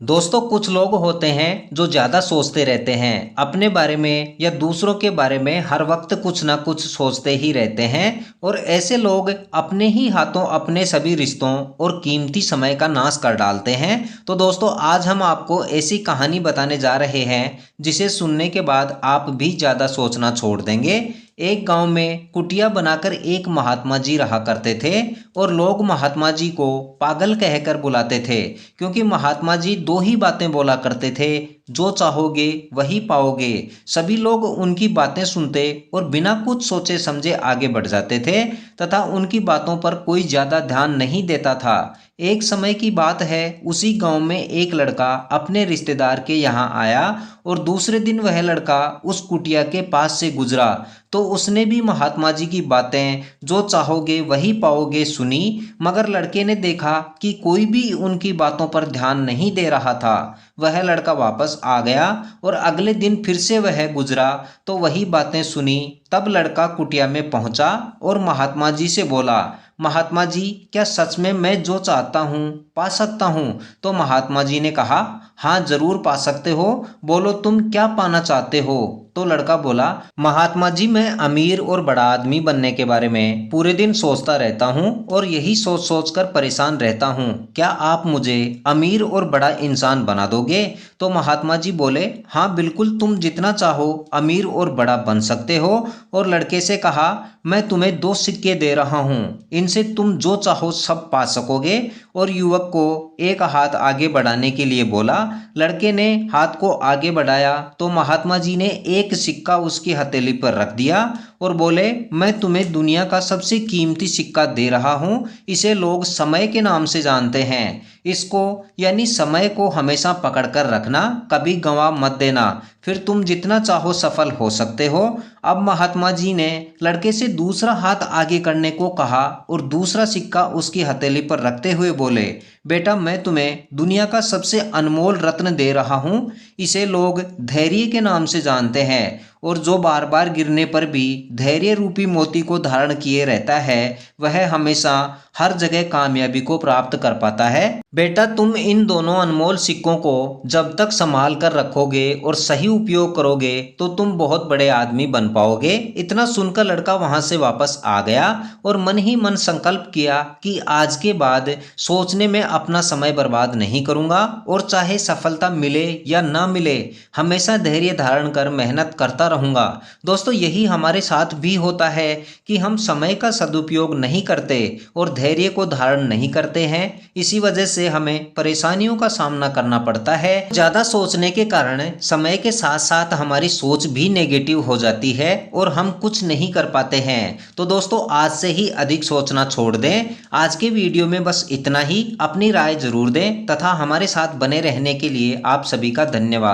दोस्तों कुछ लोग होते हैं जो ज़्यादा सोचते रहते हैं अपने बारे में या दूसरों के बारे में। हर वक्त कुछ ना कुछ सोचते ही रहते हैं और ऐसे लोग अपने ही हाथों अपने सभी रिश्तों और कीमती समय का नाश कर डालते हैं। तो दोस्तों आज हम आपको ऐसी कहानी बताने जा रहे हैं जिसे सुनने के बाद आप भी ज़्यादा सोचना छोड़ देंगे। एक गांव में कुटिया बनाकर एक महात्मा जी रहा करते थे और लोग महात्मा जी को पागल कहकर बुलाते थे, क्योंकि महात्मा जी दो ही बातें बोला करते थे, जो चाहोगे वही पाओगे। सभी लोग उनकी बातें सुनते और बिना कुछ सोचे समझे आगे बढ़ जाते थे तथा उनकी बातों पर कोई ज़्यादा ध्यान नहीं देता था। एक समय की बात है, उसी गांव में एक लड़का अपने रिश्तेदार के यहाँ आया और दूसरे दिन वह लड़का उस कुटिया के पास से गुजरा तो उसने भी महात्मा जी की बातें, जो चाहोगे वही पाओगे, सुनी। मगर लड़के ने देखा कि कोई भी उनकी बातों पर ध्यान नहीं दे रहा था। वह लड़का वापस आ गया और अगले दिन फिर से वह गुजरा तो वही बातें सुनी। तब लड़का कुटिया में पहुंचा और महात्मा जी से बोला, महात्मा जी, क्या सच में मैं जो चाहता हूँ पा सकता हूँ? तो महात्मा जी ने कहा, हाँ जरूर पा सकते हो, बोलो तुम क्या पाना चाहते हो? तो लड़का बोला, महात्मा जी, मैं अमीर और बड़ा आदमी बनने के बारे में पूरे दिन सोचता रहता हूँ और यही सोच सोच कर परेशान रहता हूँ। क्या आप मुझे अमीर और बड़ा इंसान बना दोगे? तो महात्मा जी बोले, हाँ बिल्कुल, तुम जितना चाहो अमीर और बड़ा बन सकते हो। और लड़के से कहा, मैं तुम्हें 2 सिक्के दे रहा हूँ, इनसे तुम जो चाहो सब पा सकोगे। और युवक को एक हाथ आगे बढ़ाने के लिए बोला। लड़के ने हाथ को आगे बढ़ाया तो महात्मा जी ने एक सिक्का उसकी हथेली पर रख दिया और बोले, मैं तुम्हें दुनिया का सबसे कीमती सिक्का दे रहा हूँ। इसे लोग समय के नाम से जानते हैं। इसको यानी समय को हमेशा पकड़ कर रखना, कभी गंवा मत देना, फिर तुम जितना चाहो सफल हो सकते हो। अब महात्मा जी ने लड़के से दूसरा हाथ आगे करने को कहा और दूसरा सिक्का उसकी हथेली पर रखते हुए बोले, बेटा, मैं तुम्हें दुनिया का सबसे अनमोल रत्न दे रहा हूँ। इसे लोग धैर्य के नाम से जानते हैं और जो बार बार गिरने पर भी धैर्य रूपी मोती को धारण किए रहता है वह हमेशा हर जगह कामयाबी को प्राप्त कर पाता है। बेटा, तुम इन दोनों अनमोल सिक्कों को जब तक संभाल कर रखोगे और सही उपयोग करोगे तो तुम बहुत बड़े आदमी बन पाओगे। इतना सुनकर लड़का वहां से वापस आ गया और मन ही मन संकल्प किया कि आज के बाद सोचने में अपना समय बर्बाद नहीं करूंगा और चाहे सफलता मिले या ना मिले, हमेशा धैर्य धारण कर मेहनत करता रहूंगा। दोस्तों यही हमारे साथ भी होता है कि हम समय का सदुपयोग नहीं करते और धैर्य को धारण नहीं करते हैं। इसी वजह से हमें परेशानियों का सामना करना पड़ता है। ज्यादा सोचने के कारण समय के साथ साथ हमारी सोच भी नेगेटिव हो जाती है और हम कुछ नहीं कर पाते हैं। तो दोस्तों आज से ही अधिक सोचना छोड़ दें। आज के वीडियो में बस इतना ही। अपनी राय जरूर दें तथा हमारे साथ बने रहने के लिए आप सभी का धन्यवाद।